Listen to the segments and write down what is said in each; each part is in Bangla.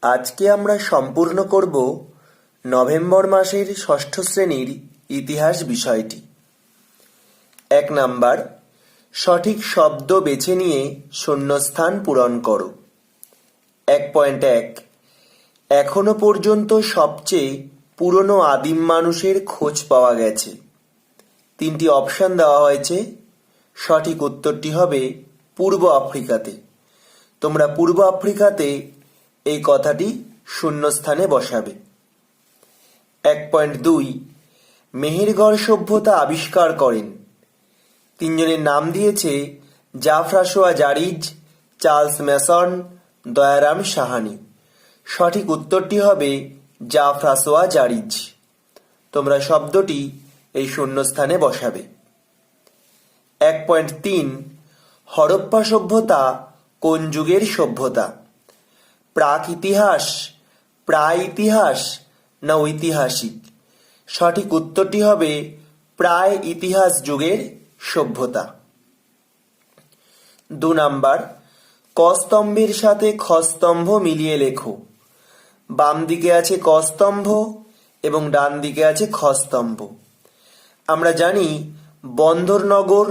আজকে আমরা সম্পূর্ণ করব নভেম্বর মাসের ষষ্ঠ শ্রেণীর ইতিহাস বিষয়টি। 1 নাম্বার, সঠিক শব্দ বেছে নিয়ে শূন্যস্থান পূরণ করো। 1.1 এখনো পর্যন্ত সবচেয়ে পুরনো আদিম মানুষের খোঁজ পাওয়া গেছে। 3টি অপশন দেওয়া হয়েছে, সঠিক উত্তরটি হবে পূর্ব আফ্রিকাতে। তোমরা পূর্ব আফ্রিকাতে এই কথাটি শূন্যস্থানে বসাবে। 1.2 মেহেরগড় সভ্যতা আবিষ্কার করেন। 3 জনের নাম দিয়েছে জাফরাসোয়া জারিজ, চার্লস ম্যাসন, দয়ারাম সাহানি। সঠিক উত্তরটি হবে জাফরাসোয়া জারিজ। তোমরা শব্দটি এই শূন্যস্থানে বসাবে। 1.3 হরপ্পা সভ্যতা কোন যুগের সভ্যতা? প্রাক ইতিহাস, প্রায় ইতিহাস না ঐতিহাসিক? সঠিক উত্তরটি হবে প্রায় ইতিহাস যুগের সভ্যতা। 2 নাম্বার, ক স্তম্ভের সাথে খ স্তম্ভ মিলিয়ে লেখো। বাম দিকে আছে ক স্তম্ভ এবং ডান দিকে আছে খ স্তম্ভ। আমরা জানি বন্দরনগর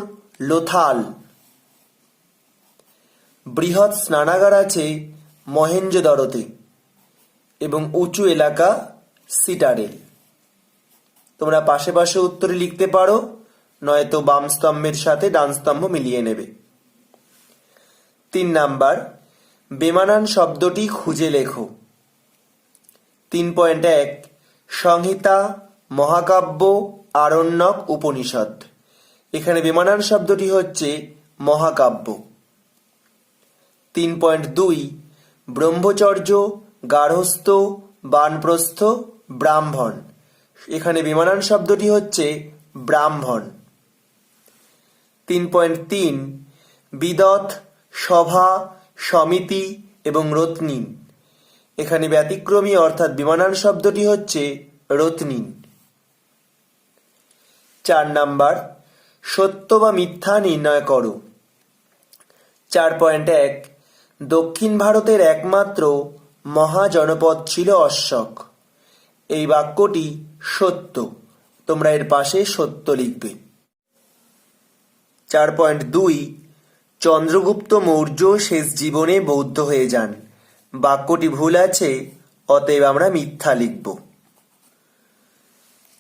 লোথাল, বৃহৎ স্নানাগার আছে মহেঞ্জোদারোতে এবং উঁচু এলাকা সিটাডেল। তোমরা পাশে পাশে উত্তরে লিখতে পারো, নয়তো বাম স্তম্ভের সাথে ডান স্তম্ভ মিলিয়ে নেবে। 3 নাম্বার, বেমানান শব্দটি খুঁজে লেখো। 3.1 সংহিতা, মহাকাব্য, আরণ্যক, উপনিষদ। এখানে বেমানান শব্দটি হচ্ছে মহাকাব্য। 3.2 ব্রহ্মচর্য, গার্হস্থ্য, বানপ্রস্থ, ব্রাহ্মণ। এখানে বেমানান শব্দটি হচ্ছে ব্রাহ্মণ। 3.3 বিদত, সভা, সমিতি এবং রত্নিন। এখানে ব্যতিক্রমী অর্থাৎ বেমানান শব্দটি হচ্ছে রত্নিন। 4 নাম্বার, সত্য বা মিথ্যা নির্ণয় করো। 4.1 দক্ষিণ ভারতের একমাত্র মহাজনপদ ছিল অশোক। এই বাক্যটি সত্য। তোমরা এর পাশে সত্য লিখবে। 4.2 চন্দ্রগুপ্ত মৌর্য শেষ জীবনে বৌদ্ধ হয়ে যান। বাক্যটি ভুল আছে, অতএব আমরা মিথ্যা লিখব।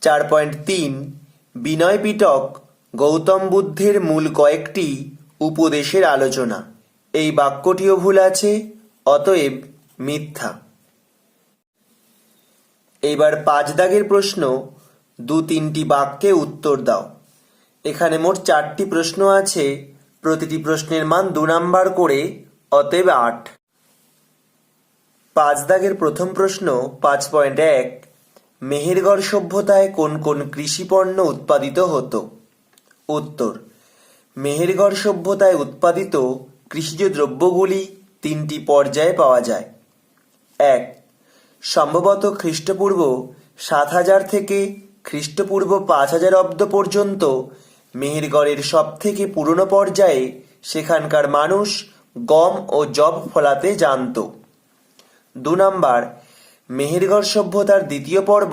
4.3 বিনয় পিটক গৌতম বুদ্ধের মূল কয়েকটি উপদেশের আলোচনা। এই বাক্যটিও ভুল আছে, অতএব মিথ্যা। এইবার 5 দাগের প্রশ্ন, 2-3টি বাক্যে উত্তর দাও। এখানে মোট 4টি প্রশ্ন আছে, প্রতিটি প্রশ্নের মান 2 নাম্বার করে, অতএব 8। 5 দাগের প্রথম প্রশ্ন 5.1 মেহেরগড় সভ্যতায় কোন কোন কৃষিপণ্য উৎপাদিত হতো? উত্তর, মেহেরগড় সভ্যতায় উৎপাদিত কৃষিজ দ্রব্যগুলি 3টি পর্যায়ে পাওয়া যায়। 1 সম্ভবত খ্রিস্টপূর্ব 7000 থেকে খ্রিস্টপূর্ব 5000 অব্দ পর্যন্ত মেহেরগড়ের সবথেকে পুরনো পর্যায়ে সেখানকার মানুষ গম ও যব ফলাতে জানত। 2 নাম্বার, মেহেরগড় সভ্যতার দ্বিতীয় পর্ব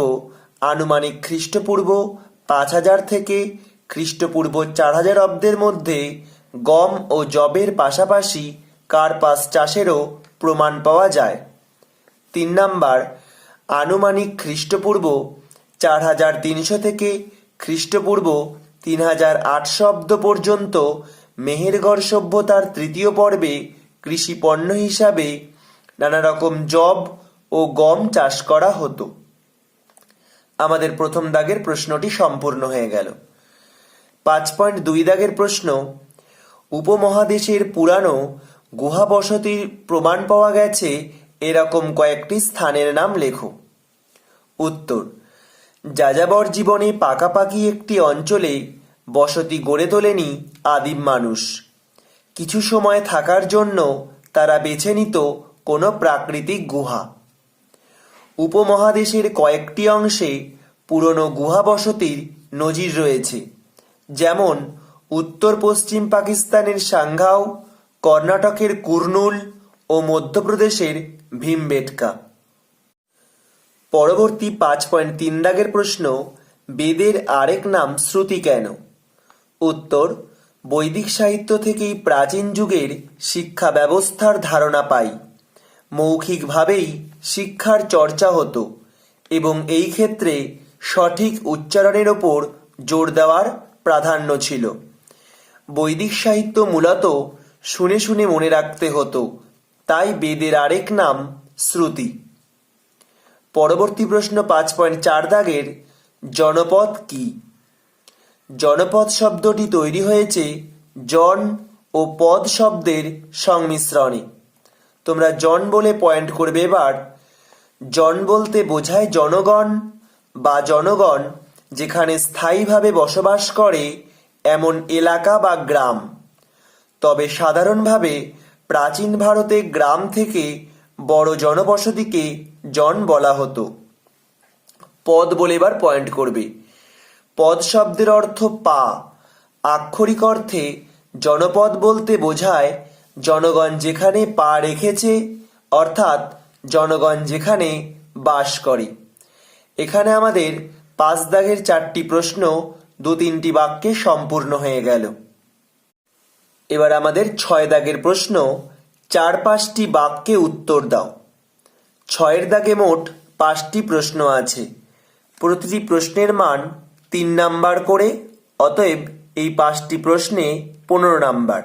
আনুমানিক খ্রিস্টপূর্ব 5000 থেকে খ্রিস্টপূর্ব 4000 অব্দের মধ্যে গম ও যবের পাশাপাশি কার্পাস চাষেরও প্রমাণ পাওয়া যায়। 3 নাম্বার, আনুমানিক খ্রিস্টপূর্ব 4300 থেকে খ্রিস্টপূর্ব 3800 অব্দ পর্যন্ত মেহেরগড় সভ্যতার তৃতীয় পর্বে কৃষি পণ্য হিসাবে নানা রকম যব ও গম চাষ করা হতো। আমাদের প্রথম দাগের প্রশ্নটি সম্পূর্ণ হয়ে গেল। 5.2 দাগের প্রশ্ন, উপমহাদেশের পুরানো গুহা বসতির প্রমাণ পাওয়া গেছে এরকম কয়েকটি স্থানের নাম লেখো। উত্তর, যাযাবর জীবনে পাকাপাকি একটি অঞ্চলে বসতি গড়ে তোলেনি আদিম মানুষ। কিছু সময় থাকার জন্য তারা বেছে নিত কোনো প্রাকৃতিক গুহা। উপমহাদেশের কয়েকটি অংশে পুরনো গুহা বসতির নজির রয়েছে, যেমন উত্তর পশ্চিম পাকিস্তানের সাংঘাও, কর্ণাটকের কুর্নুল ও মধ্যপ্রদেশের ভীমবেটকা। পরবর্তী 5.3 দাগের প্রশ্ন, বেদের আরেক নাম শ্রুতি কেন? উত্তর, বৈদিক সাহিত্য থেকেই প্রাচীন যুগের শিক্ষা ব্যবস্থার ধারণা পাই। মৌখিকভাবেই শিক্ষার চর্চা হতো এবং এই ক্ষেত্রে সঠিক উচ্চারণের ওপর জোর দেওয়ার প্রাধান্য ছিল। বৈদিক সাহিত্য মূলত শুনে শুনে মনে রাখতে হতো, তাই বেদের আরেক নাম শ্রুতি। পরবর্তী প্রশ্ন 5.4 দাগের, জনপদ কি? জনপদ শব্দটি তৈরি হয়েছে জন ও পদ শব্দের সংমিশ্রণে। তোমরা জন বলে পয়েন্ট করবে। এবার জন বলতে বোঝায় জনগণ বা জনগণ যেখানে স্থায়ীভাবে বসবাস করে এমন এলাকা বা গ্রাম। তবে সাধারণভাবে প্রাচীন ভারতে গ্রাম থেকে বড় জনবসতিকে জন বলা হতো। পদ বলে এবার পয়েন্ট করবে। পদ শব্দের অর্থ পা। আক্ষরিক অর্থে জনপদ বলতে বোঝায় জনগণ যেখানে পা রেখেছে, অর্থাৎ জনগণ যেখানে বাস করে। এখানে আমাদের 5 দাগের 4টি প্রশ্ন 2-3টি বাক্যে সম্পূর্ণ হয়ে গেল। এবার আমাদের 6 দাগের প্রশ্ন, 4-5টি বাক্যে উত্তর দাও। 6 দাগে মোট 5টি প্রশ্ন আছে। প্রতিটি প্রশ্নের মান 3 নাম্বার করে, অতএব এই 5টি প্রশ্নে 15 নাম্বার।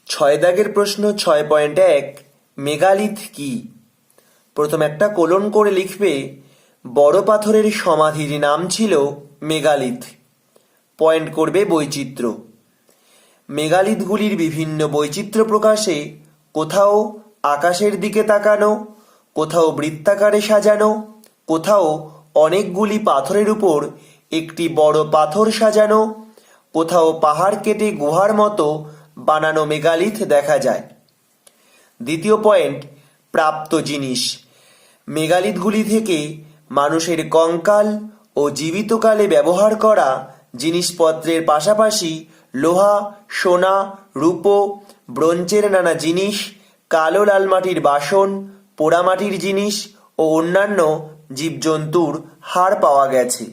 6 দাগের প্রশ্ন 6.1, মেগালিথ কি? প্রথম একটা কোলন করে লিখবে, বড় পাথরের সমাধির নাম ছিল মেগালিথ। পয়েন্ট করবে বৈচিত্র্য। মেগালিথগুলির বিভিন্ন বৈচিত্র্য প্রকাশে কোথাও আকাশের দিকে তাকানো, কোথাও বৃত্তাকারে সাজানো, কোথাও অনেকগুলি পাথরের উপর একটি বড় পাথর সাজানো, কোথাও পাহাড় কেটে গুহার মতো বানানো মেগালিথ দেখা যায়। দ্বিতীয় পয়েন্ট, প্রাপ্ত জিনিস। মেগালিথগুলি থেকে মানুষের কঙ্কাল ও জীবিতকালে ব্যবহার করা জিনিসপত্রের পাশাপাশি লোহা, সোনা, রূপো, ব্রোঞ্জের নানা জিনিস, কালো লাল মাটির বাসন, পোড়ামাটির জিনিস ও অন্যান্য জীবজন্তুর হাড় পাওয়া গেছে।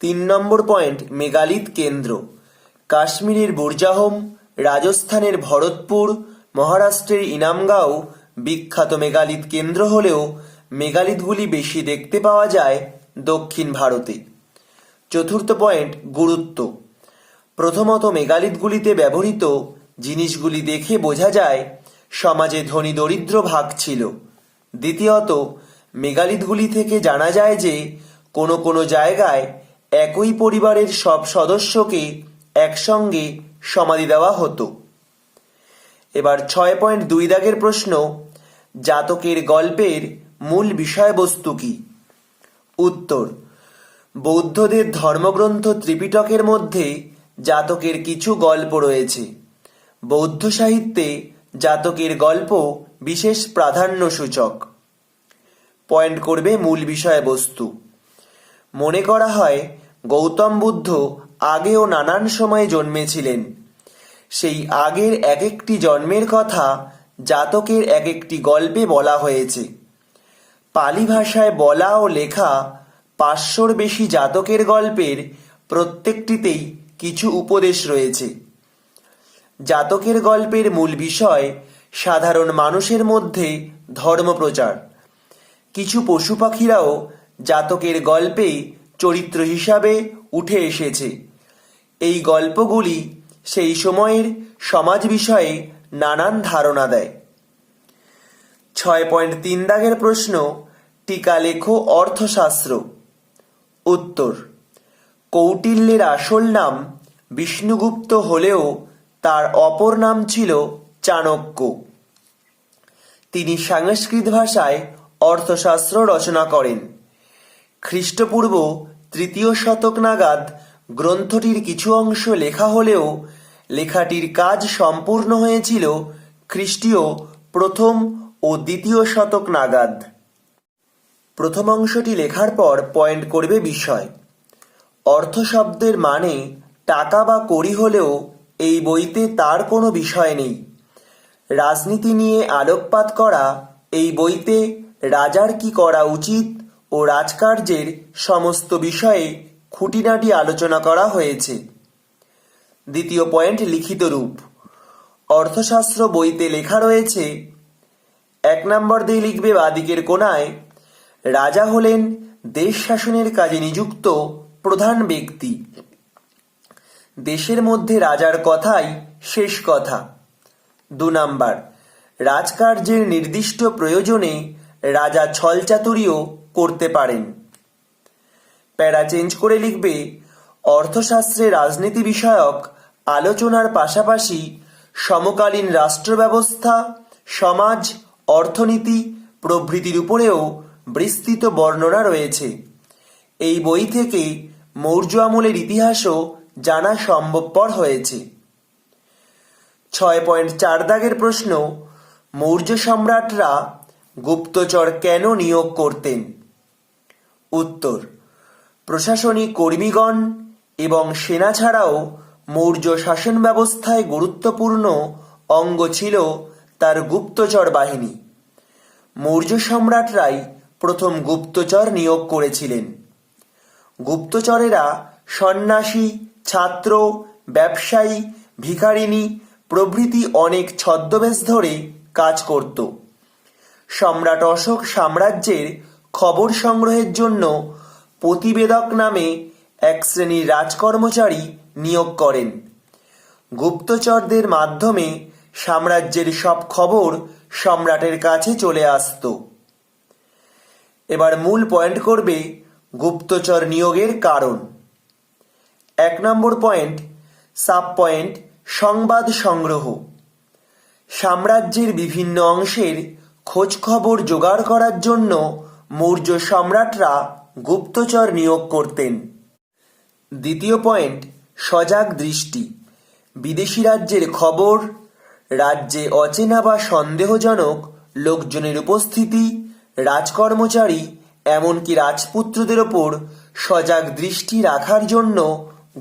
3 নম্বর পয়েন্ট, মেগালিথ কেন্দ্র। কাশ্মীরের বুরজাহোম, রাজস্থানের ভরতপুর, মহারাষ্ট্রের ইনামগাঁও বিখ্যাত মেগালিথ কেন্দ্র হলেও মেগালিথগুলি বেশি দেখতে পাওয়া যায় দক্ষিণ ভারতে। 4র্থ পয়েন্ট, গুরুত্ব। প্রথমত, মেগালিথগুলিতে ব্যবহৃত জিনিসগুলি দেখে বোঝা যায় সমাজে ধনী দরিদ্র ভাগ ছিল। দ্বিতীয়ত, মেগালিথগুলি থেকে জানা যায় যে কোনো কোনো জায়গায় একই পরিবারের সব সদস্যকে একসঙ্গে সমাধি দেওয়া হতো। এবার 6.2 দাগের প্রশ্ন, জাতকের গল্পের মূল বিষয়বস্তু কি? উত্তর, বৌদ্ধদের ধর্মগ্রন্থ ত্রিপিটকের মধ্যে জাতকের কিছু গল্প রয়েছে। বৌদ্ধ সাহিত্যে জাতকের গল্প বিশেষ প্রাধান্য সূচক। পয়েন্ট করবে মূল বিষয়বস্তু। মনে করা হয় গৌতম বুদ্ধ আগেও নানান সময়ে জন্মেছিলেন। সেই আগের এক একটি জন্মের কথা জাতকের এক একটি গল্পে বলা হয়েছে। পালি ভাষায় বলা ও লেখা 500-র বেশি জাতকের গল্পের প্রত্যেকটিতেই কিছু উপদেশ রয়েছে। জাতকের গল্পের মূল বিষয় সাধারণ মানুষের মধ্যে ধর্মপ্রচার। কিছু পশু পাখিরাও জাতকের গল্পে চরিত্র হিসাবে উঠে এসেছে। এই গল্পগুলি সেই সময়ের সমাজ বিষয়ে নানান ধারণা দেয়। 6.3 দাগের প্রশ্ন, টিকা লেখো অর্থশাস্ত্র। উত্তর, কৌটিল্যের আসল নাম বিষ্ণুগুপ্ত হলেও তার অপর নাম ছিল চাণক্য। তিনি সংস্কৃত ভাষায় অর্থশাস্ত্র রচনা করেন। খ্রিস্টপূর্ব 3য় শতক নাগাদ গ্রন্থটির কিছু অংশ লেখা হলেও লেখাটির কাজ সম্পূর্ণ হয়েছিল খ্রিস্টীয় 1ম ও 2য় শতক নাগাদ। প্রথম অংশটি লেখার পর পয়েন্ট করবে বিষয়। অর্থ শব্দের মানে টাকা বা কড়ি হলেও এই বইতে তার কোনো বিষয় নেই। রাজনীতি নিয়ে আলোকপাত করা এই বইতে রাজার কি করা উচিত ও রাজকার্যের সমস্ত বিষয়ে খুঁটিনাটি আলোচনা করা হয়েছে। দ্বিতীয় পয়েন্ট, লিখিত রূপ। অর্থশাস্ত্র বইতে লেখা রয়েছে, 1 নম্বর দিয়ে লিখবে বাদিকের কোণায়, রাজা হলেন দেশ শাসনের কাজে নিযুক্ত প্রধান ব্যক্তি। দেশের মধ্যে রাজার কথাই শেষ কথা। 2 নম্বর, রাজকার্যের নির্দিষ্ট প্রয়োজনে রাজা ছলচাতুরিও করতে পারেন। প্যারা চেঞ্জ করে লিখবে, অর্থশাস্ত্রে রাজনীতি বিষয়ক আলোচনার পাশাপাশি সমকালীন রাষ্ট্র ব্যবস্থা, সমাজ, অর্থনীতি প্রভৃতির উপরেও বিস্তৃত বর্ণনা রয়েছে। এই বই থেকে মৌর্য আমলের ইতিহাসও জানা সম্ভবপর হয়েছে। 6.4 দাগের প্রশ্ন, মৌর্য সম্রাটরা গুপ্তচর কেন নিয়োগ করতেন? উত্তর, প্রশাসনিক কর্মীগণ এবং সেনা ছাড়াও মৌর্য শাসন ব্যবস্থায় গুরুত্বপূর্ণ অঙ্গ ছিল তার গুপ্তচর বাহিনী। মৌর্য সম্রাটরাই প্রথম গুপ্তচর নিয়োগ করেছিলেন। গুপ্তচরেরা সন্ন্যাসী, ছাত্র, ব্যবসায়ী, ভিখারিনী প্রভৃতি অনেক ছদ্মবেশ ধরে কাজ করত। সম্রাট অশোক সাম্রাজ্যের খবর সংগ্রহের জন্য প্রতিবেদক নামে এক শ্রেণীর রাজকর্মচারী নিয়োগ করেন। গুপ্তচরদের মাধ্যমে সাম্রাজ্যের সব খবর সম্রাটের কাছে চলে আসত। এবার মূল পয়েন্ট করবে গুপ্তচর নিয়োগের কারণ। 1 নম্বর পয়েন্ট, সাব পয়েন্ট, সংবাদ সংগ্রহ। সাম্রাজ্যের বিভিন্ন অংশের খোঁজ খবর জোগাড় করার জন্য মৌর্য সম্রাটরা গুপ্তচর নিয়োগ করতেন। দ্বিতীয় পয়েন্ট, সজাগ দৃষ্টি। বিদেশি রাজ্যের খবর, রাজ্যে অচেনা বা সন্দেহজনক লোকজনের উপস্থিতি, রাজকর্মচারী এমনকি রাজপুত্রদের ওপর সজাগ দৃষ্টি রাখার জন্য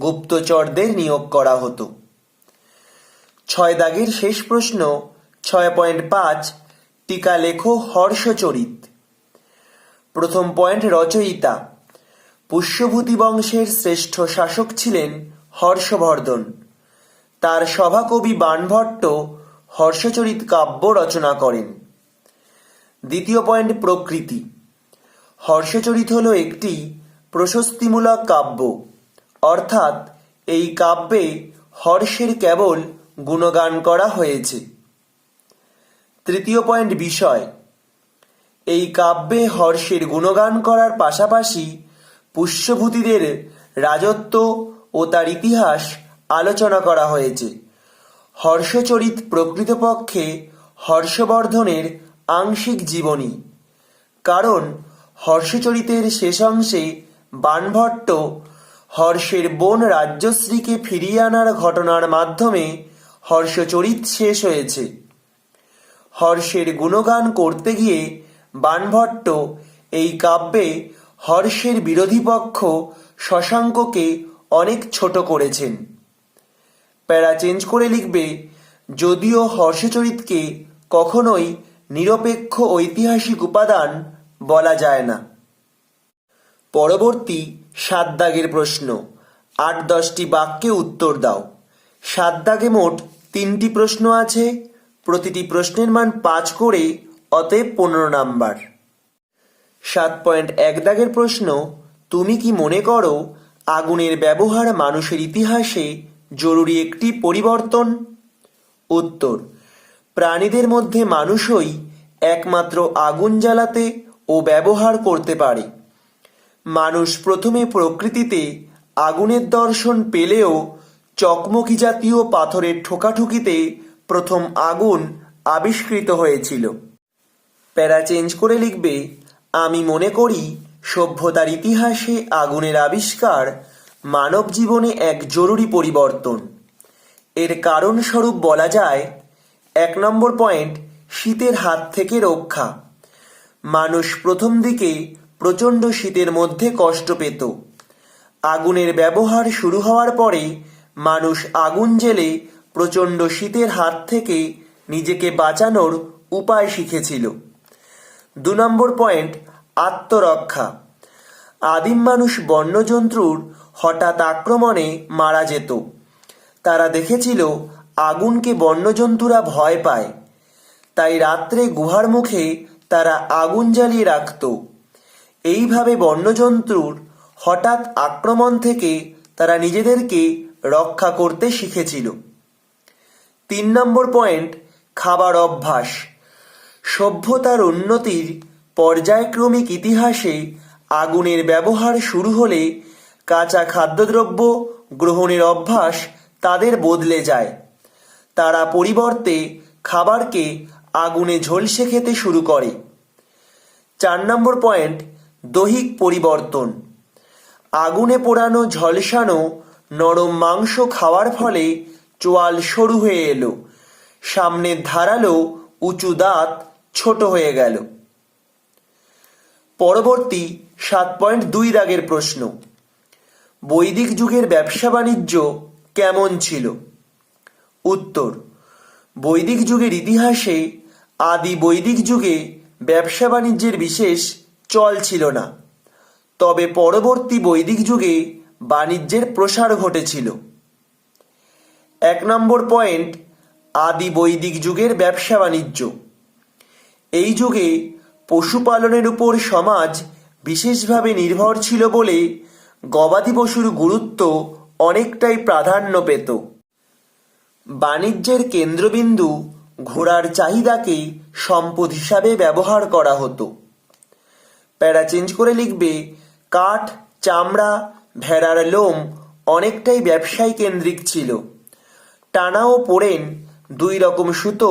গুপ্তচরদের নিয়োগ করা হতো। 6 দাগের শেষ প্রশ্ন, 6.5, টিকা লেখো হর্ষচরিত। প্রথম পয়েন্ট, রচয়িতা। পুষ্যভূতি বংশের শ্রেষ্ঠ শাসক ছিলেন হর্ষবর্ধন। তার সভাকবি বাণভট্ট হর্ষচরিত কাব্য রচনা করেন। দ্বিতীয় পয়েন্ট, প্রকৃতি। হর্ষচরিত হল একটি প্রশস্তিমূলক কাব্য, অর্থাৎ এই কাব্যে হর্ষের কেবল গুণগান করা হয়েছে। তৃতীয় পয়েন্ট, বিষয়। এই কাব্যে হর্ষের গুণগান করার পাশাপাশি পুষ্যভূতিদের রাজত্ব ও তার ইতিহাস আলোচনা করা হয়েছে। হর্ষচরিত প্রকৃতপক্ষে হর্ষবর্ধনের আংশিক জীবনী, কারণ হর্ষচরিতের শেষ অংশে বাণভট্ট হর্ষের বোন রাজ্যশ্রীকে ফিরিয়ে আনার ঘটনার মাধ্যমে হর্ষচরিত শেষ হয়েছে। হর্ষের গুণগান করতে গিয়ে বাণভট্ট এই কাব্যে হর্ষের বিরোধী পক্ষ শশাঙ্ককে অনেক ছোট করেছেন। প্যারা চেঞ্জ করে লিখবে, যদিও হর্ষচরিতকে কখনোই নিরপেক্ষ ঐতিহাসিক উপাদান বলা যায় না। পরবর্তী 7 দাগের প্রশ্ন, 8-10টি বাক্যে উত্তর দাও। 7 দাগে মোট 3টি প্রশ্ন আছে, প্রতিটি প্রশ্নের মান 5 করে, অতএব 15 নাম্বার। 7.1 দাগের প্রশ্ন, তুমি কি মনে করো আগুনের ব্যবহার মানুষের ইতিহাসে জরুরি একটি পরিবর্তন? উত্তর, প্রাণীদের মধ্যে মানুষই একমাত্র আগুন জ্বালাতে ও ব্যবহার করতে পারে। মানুষ প্রথমে প্রকৃতিতে আগুনের দর্শন পেলেও চকমকি জাতীয় পাথরের ঠোকাঠুকিতে প্রথম আগুন আবিষ্কৃত হয়েছিল। প্যারা চেঞ্জ করে লিখবে, আমি মনে করি সভ্যতার ইতিহাসে আগুনের আবিষ্কার মানব জীবনে এক জরুরি পরিবর্তন। এর কারণস্বরূপ বলা যায়, 1 নম্বর পয়েন্ট, শীতের হাত থেকে রক্ষা। মানুষ প্রথম দিকে প্রচণ্ড শীতের মধ্যে কষ্ট পেত। আগুনের ব্যবহার শুরু হওয়ার পরে মানুষ আগুন জ্বেলে প্রচণ্ড শীতের হাত থেকে নিজেকে বাঁচানোর উপায় শিখেছিল। নম্বর পয়েন্ট, আত্মরক্ষা। আদিম মানুষ বন্যজন্তুর হঠাৎ আক্রমণে মারা যেত। তারা দেখেছিল আগুনকে বন্যজন্তুরা ভয় পায়, তাই রাত্রে গুহার মুখে তারা আগুন জ্বালিয়ে রাখত। এইভাবে বন্যজন্তুর হঠাৎ আক্রমণ থেকে তারা নিজেদেরকে রক্ষা করতে শিখেছিল। 3 নম্বর পয়েন্ট, খাবার অভ্যাস। সভ্যতার উন্নতির পর্যায়ক্রমিক ইতিহাসে আগুনের ব্যবহার শুরু হলে কাঁচা খাদ্যদ্রব্য গ্রহণের অভ্যাস তাদের বদলে যায়। তারা পরিবর্তে খাবারকে আগুনে ঝলসে খেতে শুরু করে। 4 নম্বর পয়েন্ট, দৈহিক পরিবর্তন। আগুনে পোড়ানো ঝলসানো নরম মাংস খাওয়ার ফলে চোয়াল সরু হয়ে এলো, সামনের ধারালো উঁচু দাঁত ছোট হয়ে গেল। পরবর্তী 7.2 দাগের প্রশ্ন, বৈদিক যুগের ব্যবসা বাণিজ্য কেমন ছিল? উত্তর, বৈদিক যুগের ইতিহাসে আদি বৈদিক যুগে ব্যবসা বাণিজ্যের বিশেষ চল ছিল না, তবে পরবর্তী বৈদিক যুগে বাণিজ্যের প্রসার ঘটেছিল। 1 নম্বর পয়েন্ট, আদি বৈদিক যুগের ব্যবসা বাণিজ্য। এই যুগে পশুপালনের উপর সমাজ বিশেষভাবে নির্ভর ছিল বলে গবাদি পশুর গুরুত্ব অনেকটাই প্রাধান্য পেত। বাণিজ্যের কেন্দ্রবিন্দু ঘোড়ার চাহিদাকে সম্পদ হিসাবে ব্যবহার করা হতো। প্যারা চেঞ্জ করে লিখবে, কাঠ, চামড়া, ভেড়ার লোম অনেকটাই ব্যবসায় কেন্দ্রিক ছিল। টানা ও পোড়েন 2 রকম সুতো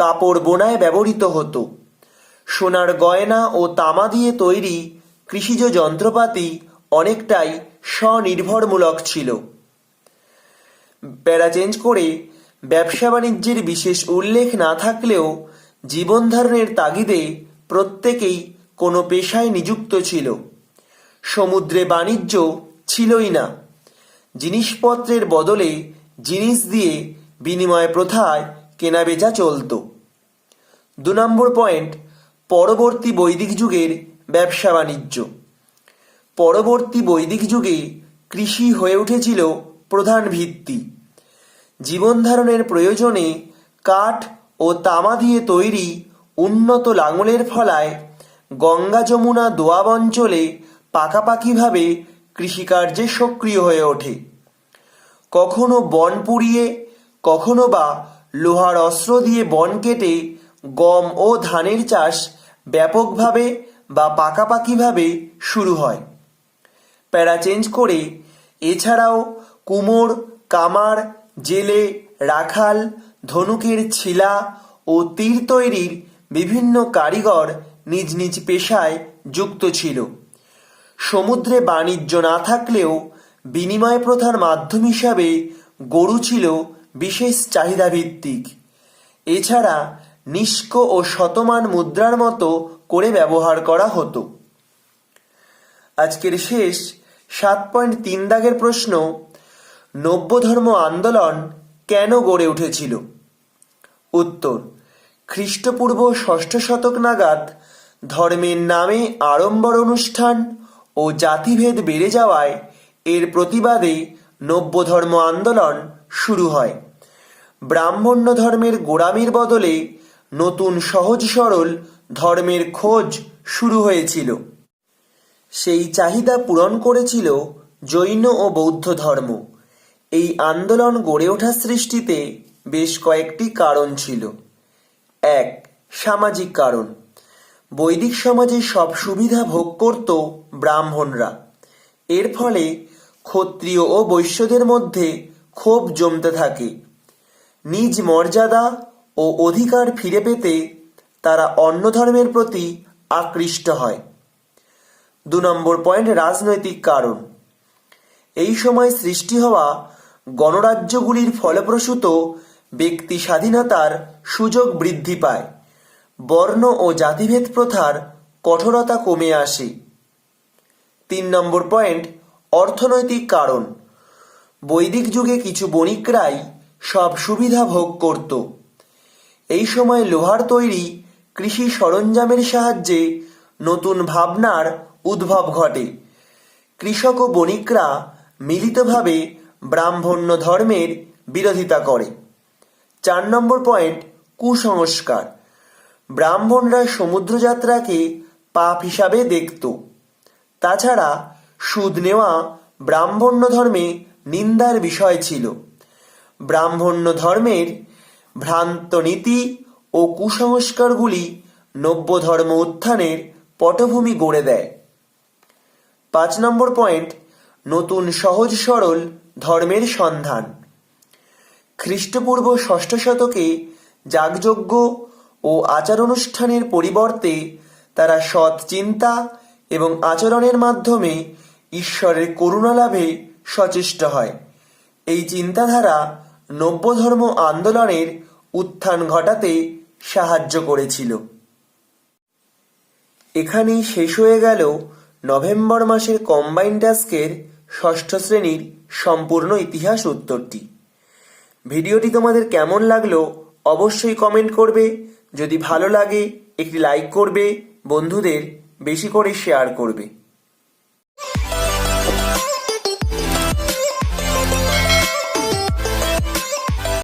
কাপড় বোনায় ব্যবহৃত হতো। সোনার গয়না ও তামা দিয়ে তৈরি কৃষিজ যন্ত্রপাতি অনেকটাই স্বনির্ভরমূলক ছিল। প্যারা চেঞ্জ করে, ব্যবসা বাণিজ্যের বিশেষ উল্লেখ না থাকলেও জীবনধারণের তাগিদে প্রত্যেকেই কোনো পেশায় নিযুক্ত ছিল। সমুদ্রে বাণিজ্য ছিলই না। জিনিসপত্রের বদলে জিনিস দিয়ে বিনিময় প্রথায় কেনাবেচা চলত। 2 নম্বর পয়েন্ট, পরবর্তী বৈদিক যুগের ব্যবসা বাণিজ্য। পরবর্তী বৈদিক যুগে কৃষি হয়ে উঠেছিল প্রধান ভিত্তি। জীবনধারণের প্রয়োজনে কাঠ ও তামা দিয়ে তৈরি উন্নত লাঙলের ফলায় গঙ্গা যমুনা দোয়াব অঞ্চলে পাকাপাকিভাবে কৃষিকার্যে সক্রিয় হয়ে ওঠে। কখনো বন পুড়িয়ে, কখনো বা লোহার অস্ত্র দিয়ে বন কেটে গম ও ধানের চাষ ব্যাপকভাবে বা পাকাপাকিভাবে শুরু হয়। প্যারা চেঞ্জ করে, এছাড়াও কুমোর, কামার, জেলে, রাখাল, ধনুকের ছিলা ও তীর তৈরির বিভিন্ন কারিগর নিজ নিজ পেশায় যুক্ত ছিল। সমুদ্রে বাণিজ্য না থাকলেও বিনিময় প্রথার মাধ্যম হিসাবে গরু ছিল বিশেষ চাহিদাভিত্তিক। এছাড়া নিষ্ক ও শতমান মুদ্রার মতো করে ব্যবহার করা হতো। আজকের শেষ 7.3 দাগের প্রশ্ন, নব্য ধর্ম আন্দোলন কেন গড়ে উঠেছিল? উত্তর, খ্রিস্টপূর্ব 6ষ্ঠ শতক নাগাদ ধর্মের নামে আড়ম্বর অনুষ্ঠান ও জাতিভেদ বেড়ে যাওয়ায় এর প্রতিবাদে নব্য ধর্ম আন্দোলন শুরু হয়। ব্রাহ্মণ্য ধর্মের গোড়ামির বদলে নতুন সহজ সরল ধর্মের খোঁজ শুরু হয়েছিল। সেই চাহিদা পূরণ করেছিল জৈন ও বৌদ্ধ ধর্ম। এই আন্দোলন গড়ে ওঠা সৃষ্টিতে বেশ কয়েকটি কারণ ছিল। 1. সামাজিক কারণ। বৈদিক সমাজে সব সুবিধা ভোগ করত ব্রাহ্মণরা। এর ফলে ক্ষত্রিয় ও বৈশ্যদের মধ্যে ক্ষোভ জমতে থাকে। নিজ মর্যাদা ও অধিকার ফিরে পেতে তারা অন্য ধর্মের প্রতি আকৃষ্ট হয়। 2 নম্বর পয়েন্ট, রাজনৈতিক কারণ। এই সময় সৃষ্টি হওয়া গণরাজ্যগুলির ফলপ্রসূত ব্যক্তি স্বাধীনতার সুযোগ বৃদ্ধি পায়। বর্ণ ও জাতিভেদ প্রথার কঠোরতা কমে আসে। 3 নম্বর পয়েন্ট, অর্থনৈতিক কারণ। বৈদিক যুগে কিছু বণিকরাই সব সুবিধা ভোগ করত। এই সময় লোহার তৈরি কৃষি সরঞ্জামের সাহায্যে নতুন ভাবনার উদ্ভব ঘটে। কৃষক ও বণিকরা মিলিতভাবে ব্রাহ্মণ্য ধর্মের বিরোধিতা করে। 4 নম্বর পয়েন্ট, কুসংস্কার। ব্রাহ্মণরা সমুদ্রযাত্রাকে পাপ হিসাবে দেখত। তাছাড়া সুদ নেওয়া ব্রাহ্মণ্য ধর্মে নিন্দার বিষয় ছিল। ব্রাহ্মণ্য ধর্মের ভ্রান্ত নীতি ও কুসংস্কারগুলি নব্য ধর্ম উত্থানের পটভূমি গড়ে দেয়। 5 নম্বর পয়েন্ট, নতুন সহজ সরল ধর্মের সন্ধান। খ্রিস্টপূর্ব 6ষ্ঠ শতকে যাগযজ্ঞ ও আচার অনুষ্ঠানের পরিবর্তে তারা সৎ চিন্তা এবং আচরণের মাধ্যমে ঈশ্বরের করুণা লাভে সচেষ্ট হয়। এই চিন্তাধারা নব্য ধর্ম আন্দোলনের উত্থান ঘটাতে সাহায্য করেছিল। এখানেই শেষ হয়ে গেল নভেম্বর মাসের কম্বাইন্ড টাস্কের 6ষ্ঠ শ্রেণীর সম্পূর্ণ ইতিহাস উত্তরটি। ভিডিওটি তোমাদের কেমন লাগলো অবশ্যই কমেন্ট করবে। যদি ভালো লাগে একটি লাইক করবে, বন্ধুদের বেশি করে শেয়ার করবে।